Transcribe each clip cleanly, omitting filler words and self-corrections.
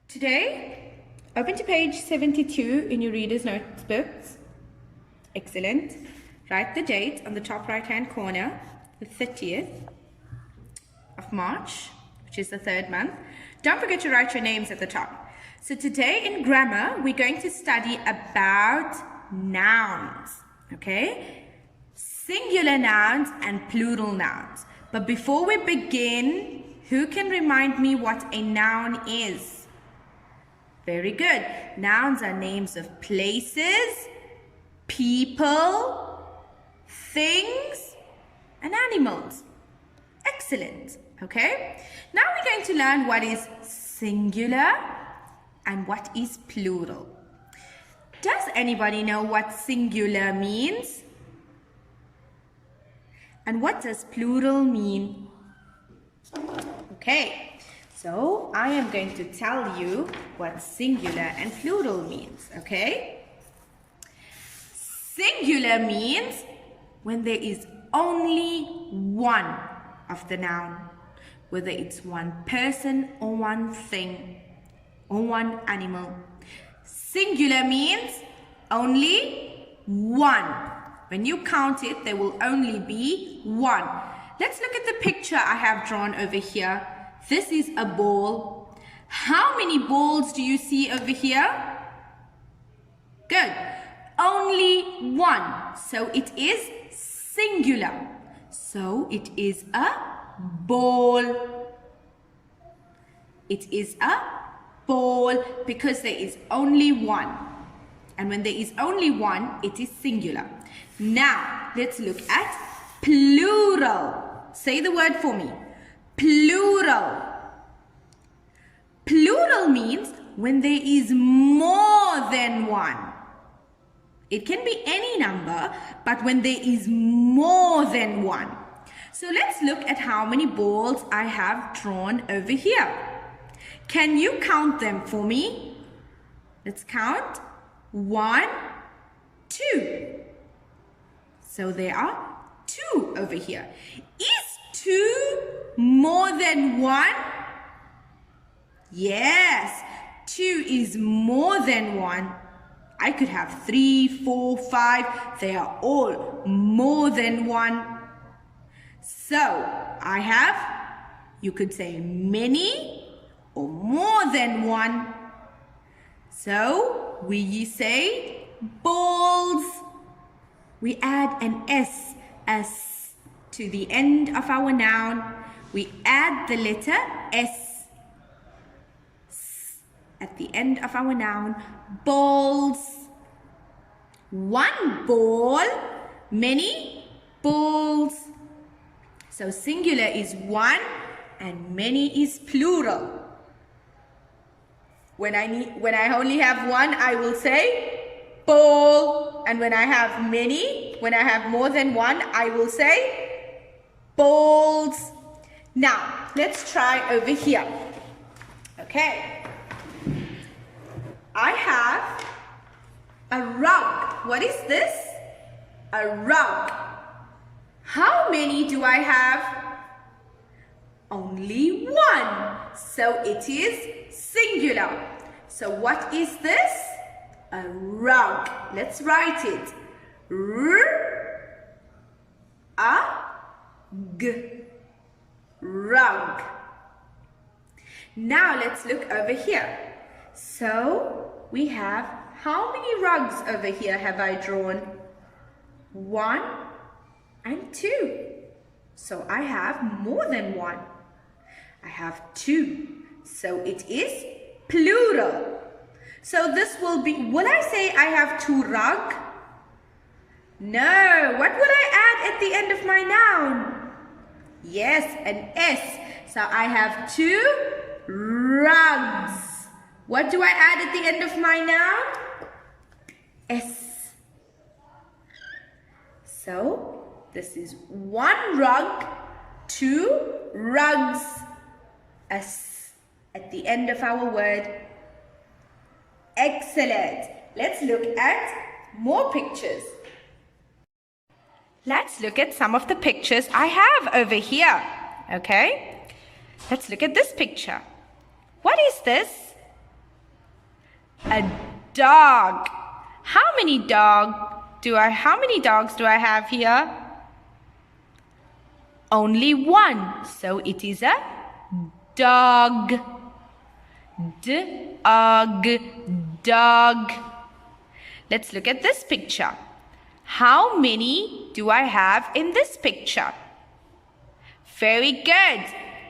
Today, open to page 72 in your reader's notebooks. Excellent. Write the date on the top right-hand corner, the 30th of March, which is the third month. Don't forget to write your names at the top. So today in grammar, we're going to study about nouns, okay? Singular nouns and plural nouns. But before we begin, who can remind me what a noun is? Very good. Nouns are names of places, people, things, and animals. Excellent. Okay? Now we're going to learn what is singular and what is plural. Does anybody know what singular means? And what does plural mean? Okay. So, I am going to tell you what singular and plural means, okay? Singular means when there is only one of the noun, whether it's one person or one thing or one animal. Singular means only one. When you count it, there will only be one. Let's look at the picture I have drawn over here. This is a ball. How many balls do you see over here? Good. Only one. So it is singular. So it is a ball. It is a ball because there is only one. And when there is only one, it is singular. Now, let's look at plural. Say the word for me. Plural. Plural means when there is more than one. It can be any number, but when there is more than one. So let's look at how many balls I have drawn over here. Can you count them for me? Let's count. 1, 2. So there are 2 over here. Is 2 more than 1? Yes, 2 is more than 1. I could have 3, 4, 5. They are all more than 1. So, I have, you could say many or more than 1. So, we say balls. We add an S to the end of our noun. We add the letter S at the end of our noun. Balls. One ball, many balls. So singular is one and many is plural. When I only have one, I will say ball. And when I have many, when I have more than one, I will say balls. Now, let's try over here. Okay. I have a rug. What is this? A rug. How many do I have? Only one. So it is singular. So what is this? A rug. Let's write it. R-A-G. Rug. Now let's look over here. So we have, how many rugs over here have I drawn? 1 and 2. So I have more than 1. I have 2. So it is plural. So this will be, will I say I have 2 rug? No. What will I add at the end of my noun? Yes, an S. So I have 2 rugs. What do I add at the end of my noun? S. So this is 1 rug, 2 rugs. S at the end of our word. Excellent. Let's look at more pictures. Let's look at some of the pictures I have over here. Okay? Let's look at this picture. What is this? A dog. How many dogs do I have here? Only one. So it is a dog. Dog. Let's look at this picture. How many do I have in this picture? Very good.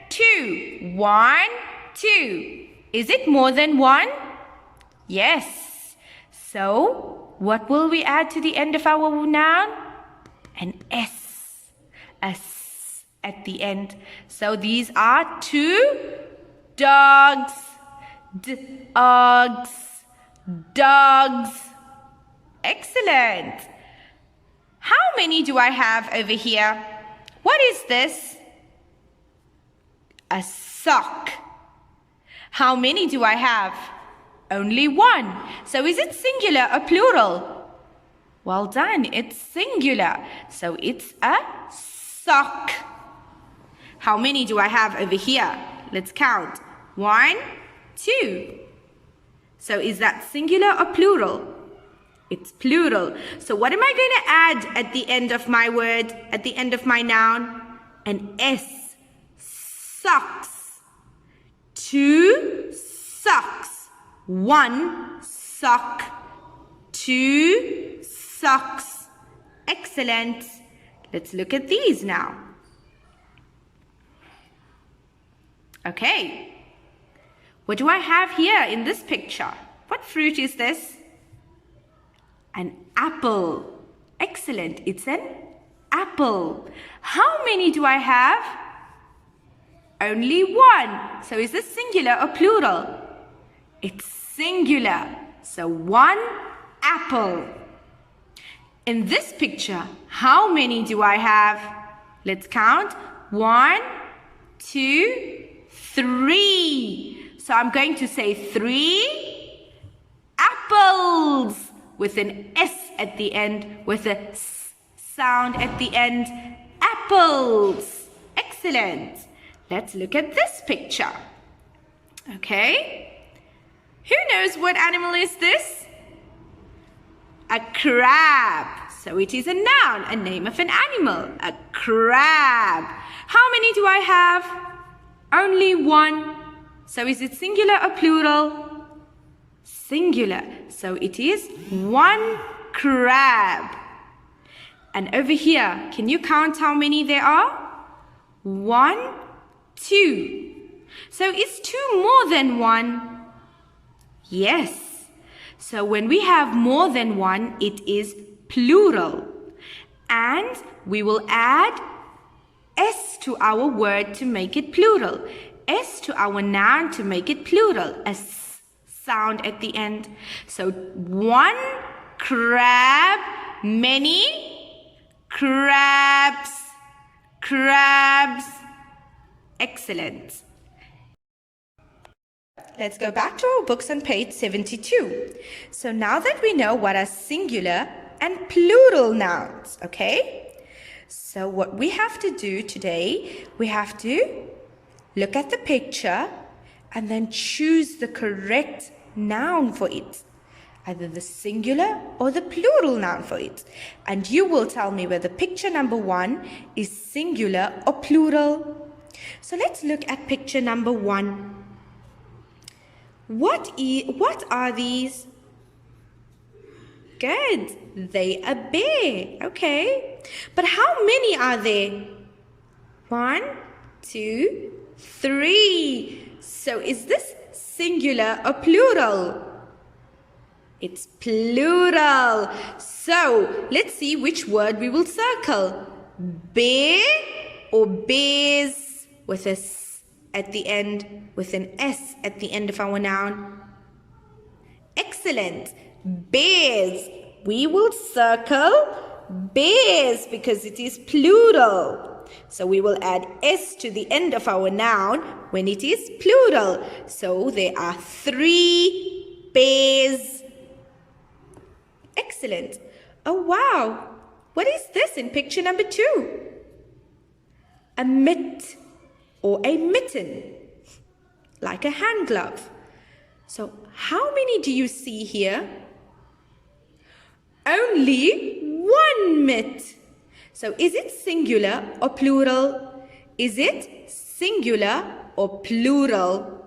2. 1, 2. Is it more than one? Yes. So, what will we add to the end of our noun? An S. A S at the end. So, these are 2 dogs. Dogs. Dogs. Excellent. How many do I have over here? What is this? A sock. How many do I have? Only one. So is it singular or plural? Well done, it's singular. So it's a sock. How many do I have over here? Let's count. 1, 2. So is that singular or plural? It's plural. So what am I going to add at the end of my word, at the end of my noun? An S. Socks. 2 socks. 1 sock. 2 socks. Excellent. Let's look at these now. Okay. What do I have here in this picture? What fruit is this? An apple. Excellent. It's an apple. How many do I have? Only one. So is this singular or plural? It's singular. So 1 apple. In this picture, how many do I have? Let's count. 1, 2, 3. So I'm going to say 3 apples with an S at the end, with a S sound at the end. Apples. Excellent. Let's look at this picture. Okay. Who knows what animal is this? A crab. So it is a noun, a name of an animal. A crab. How many do I have? Only one. So is it singular or plural? Singular. So it is 1 crab. And over here, can you count how many there are? 1, 2. So is 2 more than 1? Yes. So when we have more than 1, it is plural. And we will add S to our word to make it plural. S to our noun to make it plural. A S sound at the end. So 1 crab, many crabs. Crabs. Excellent. Let's go back to our books on page 72. So now that we know what are singular and plural nouns, okay? So what we have to do today, we have to look at the picture and then choose the correct noun for it. Either the singular or the plural noun for it. And you will tell me whether picture number 1 is singular or plural. So let's look at picture number 1. What are these? Good. They are bear. Okay. But how many are there? 1, 2, 3. So is this singular or plural? It's plural. So let's see which word we will circle. Bear or bears with a S at the end, with an S at the end of our noun. Excellent. Bears. We will circle bears because it is plural. So we will add S to the end of our noun when it is plural. So there are 3 bears. Excellent. Oh wow. What is this in picture number 2? A mitt or a mitten, like a hand glove. So how many do you see here? Only one mitt. So is it singular or plural? Is it singular or plural?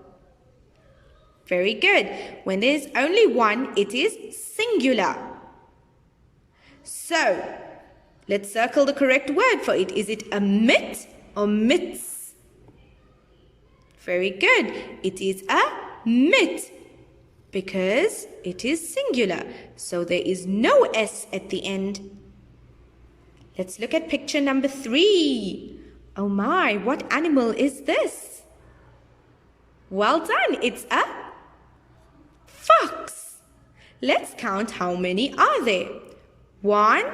Very good. When there's only one, it is singular. So let's circle the correct word for it. Is it a mitt or mitts? Very good. It is a mitt because it is singular. So there is no S at the end. Let's look at picture number 3. Oh my, what animal is this? Well done. It's a fox. Let's count how many are there. 1,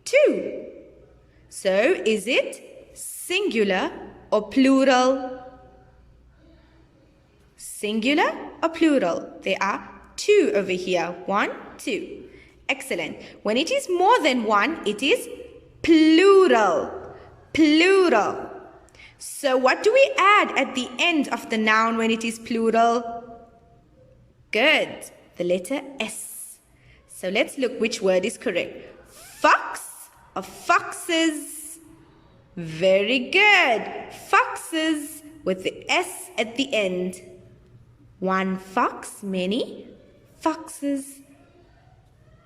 2. So is it singular or plural? Singular or plural? There are 2 over here. 1, 2. Excellent. When it is more than 1, it is plural. Plural. So what do we add at the end of the noun when it is plural? Good. The letter S. So let's look which word is correct. Fox or foxes? Very good. Foxes with the S at the end. One fox, many foxes.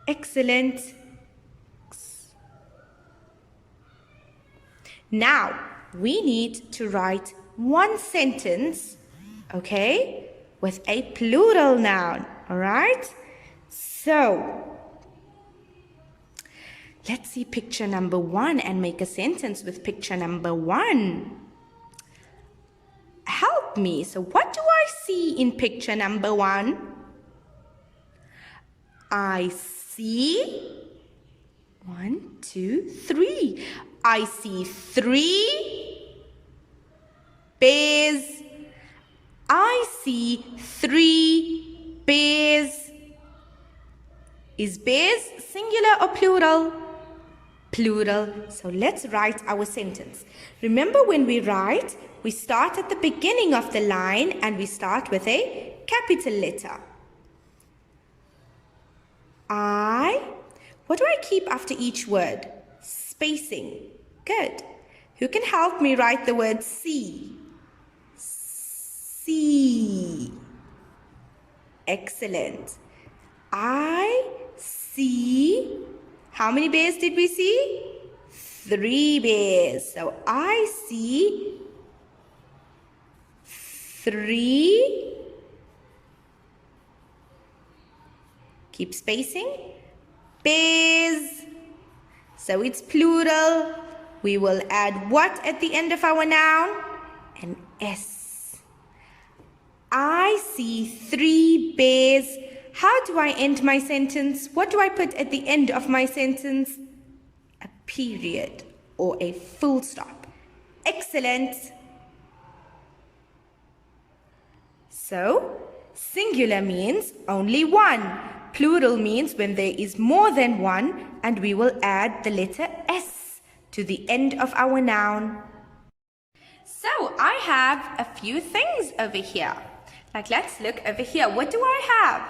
Excellent. Now, we need to write one sentence, okay, with a plural noun, all right? So, let's see picture number 1 and make a sentence with picture number 1. Help me. So, what do I see in picture number 1? I see 1, 2, 3. I see 3 bears. I see 3 bears. Is bears singular or plural? Plural. So let's write our sentence. Remember, when we write, we start at the beginning of the line and we start with a capital letter. What do I keep after each word? Spacing. Good. Who can help me write the word see? See. Excellent. I see. How many bears did we see? 3 bears. So I see 3. Keep spacing. Bears. So it's plural. We will add what at the end of our noun? An S. I see 3 bears. How do I end my sentence? What do I put at the end of my sentence? A period or a full stop. Excellent. So, singular means only one. Plural means when there is more than one, and we will add the letter S to the end of our noun. So, I have a few things over here. Like, let's look over here. What do I have?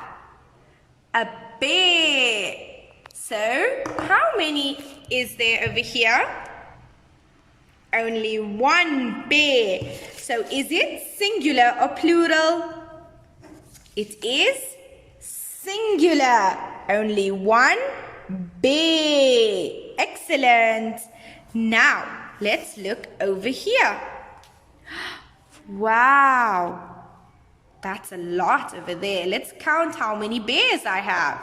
A bear. So, how many is there over here? Only 1 bear. So, is it singular or plural? It is singular. Only 1 bear. Excellent. Now, let's look over here. Wow. That's a lot over there. Let's count how many bears I have.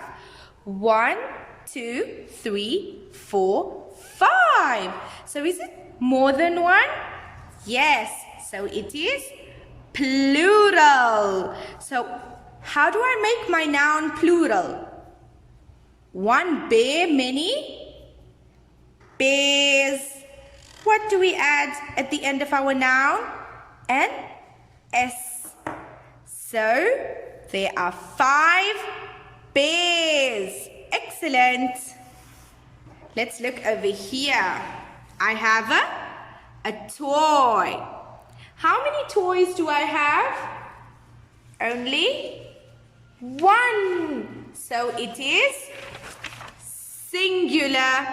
1, 2, 3, 4, 5. So is it more than 1? Yes. So it is plural. So how do I make my noun plural? 1 bear, many bears. What do we add at the end of our noun? An S. So, there are 5 bears. Excellent. Let's look over here. I have a toy. How many toys do I have? Only one. So it is singular.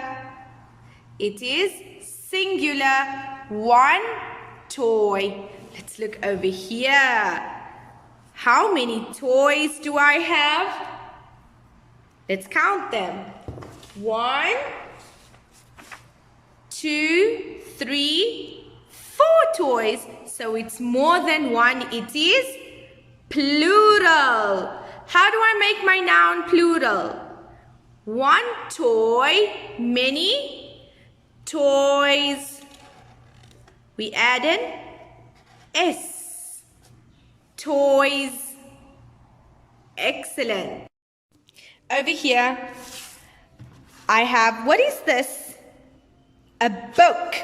It is singular. One toy. Let's look over here. How many toys do I have? Let's count them. 1, 2, 3, 4 toys. So it's more than one. It is plural. How do I make my noun plural? One toy, many toys. We add an S. Toys. Excellent. Over here, I have, what is this? A book.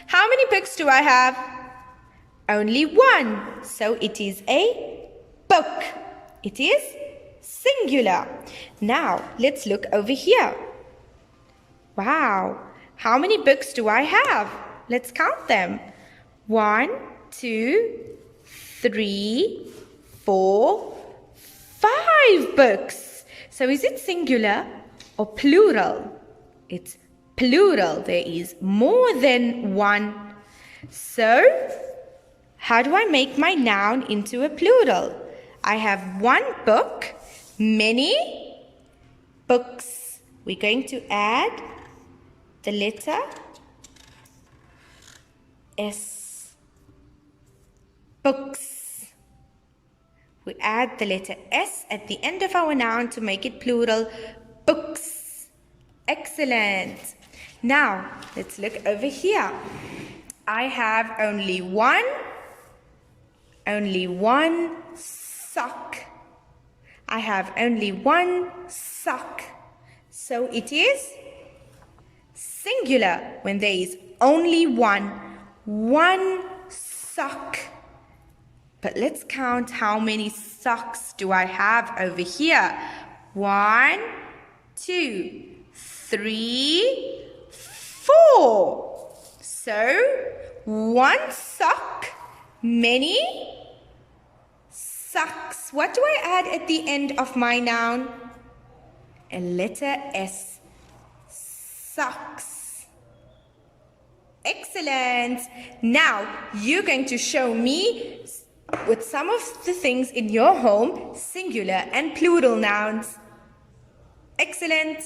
How many books do I have? Only one. So it is a book. It is singular. Now, let's look over here. Wow. How many books do I have? Let's count them. 1, 2, 3, 4, 5 books. So is it singular or plural? It's plural. There is more than one. So, how do I make my noun into a plural? I have one book, many books. We're going to add the letter S. Books. We add the letter S at the end of our noun to make it plural. Books. Excellent. Now, let's look over here. I have only one sock. I have only one sock. So it is singular when there is only one sock. But let's count how many socks do I have over here. 1, 2, 3, 4. So, one sock, many socks. What do I add at the end of my noun? A letter S. Socks. Excellent. Now, you're going to show me with some of the things in your home, singular and plural nouns. Excellent.